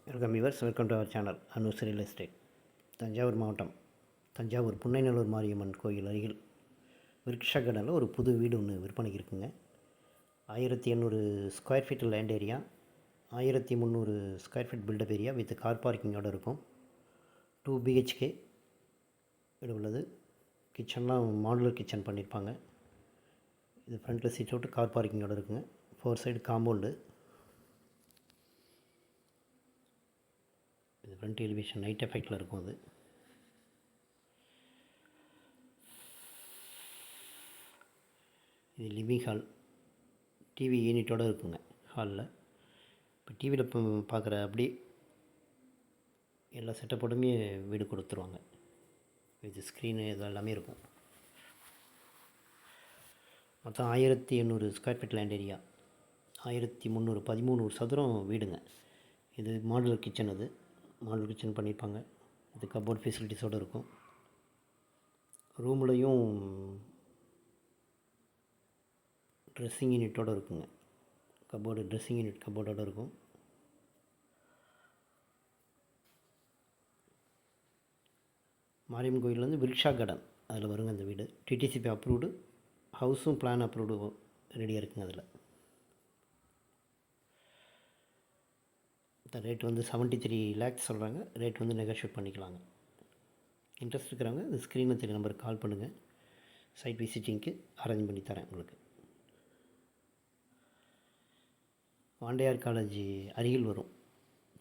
Welcome viewers, welcome to our channel Anu's real estate. Thanjavur மாவட்டம் தஞ்சாவூர் புன்னைநல்லூர் மாரியம்மன் கோயில் அருகில் விருக்ஷா கார்டனில் ஒரு புது வீடு ஒன்று விற்பனைக்கு இருக்குங்க. 1800 square feet land area, 1300 square feet built up area with car பார்க்கிங்கோடு இருக்கும். 2 BHK வீடு உள்ளது. கிச்சன்லாம் மாடுலர் கிச்சன் பண்ணியிருப்பாங்க. இது ஃப்ரண்ட்டில் சீட் அவுட்டு கார் பார்க்கிங்கோடு இருக்குங்க. 4 சைடு காம்பவுண்டு. இது ஃப்ரண்ட் எலிவேஷன் நைட் எஃபெக்டில் இருக்கும். அது இது லிவிங் ஹால், டிவி யூனிட்டோடு இருக்குங்க ஹாலில். இப்போ டிவியில் இப்போ பார்க்குற அப்படி எல்லா செட்டப்போடுமே வீடு கொடுத்துருவாங்க. இது ஸ்க்ரீனு இது எல்லாமே இருக்கும். மொத்தம் 1800 ஸ்கொயர் ஃபீட் லேண்ட் ஏரியா, 1300 13 சதுரம் வீடுங்க. இது மாடுலர் கிச்சன். அது மாடுலர் கிச்சன் பண்ணியிருப்பாங்க. இது கப்போர்ட் ஃபெசிலிட்டிஸோடு இருக்கும். ரூம்லேயும் ட்ரெஸ்ஸிங் யூனிட்டோடு இருக்குங்க. கப்போர்டு ட்ரெஸ்ஸிங் யூனிட் கப்போர்டோடு இருக்கும். மாரியம்மன் கோயிலேருந்து விருக்ஷா கார்டன் அதில் வருங்க அந்த வீடு. டிடிசிபி அப்ரூவ்டு, ஹவுஸும் பிளான் அப்ரூவ்டு ரெடியாக இருக்குங்க. அதில் இந்த ரேட் வந்து 73 lakhs சொல்கிறாங்க. ரேட் வந்து நெகோஷியேட் பண்ணிக்கலாங்க. இன்ட்ரெஸ்ட் இருக்கிறவங்க இந்த ஸ்க்ரீனில் தெரிய நம்பருக்கு கால் பண்ணுங்கள். சைட் விசிட்டிங்க்கு அரேஞ்ச் பண்ணி தரேன் உங்களுக்கு. வாண்டையார் காலேஜ் அருகில் வரும்.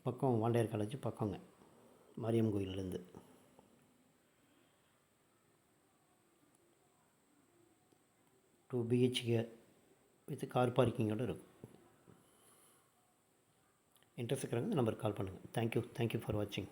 பக்கம் வாண்டையார் காலேஜ் பக்கங்க மாரியம்மன் கோயிலேருந்து. டூ BHK வித் கார் பார்க்கிங்கோடு இருக்கும். இன்ட்ரெஸ்ட் இருக்கிறவங்க இந்த நம்பருக்கு கால் பண்ணுங்கள். தேங்க்யூ ஃபார் வாட்சிங்.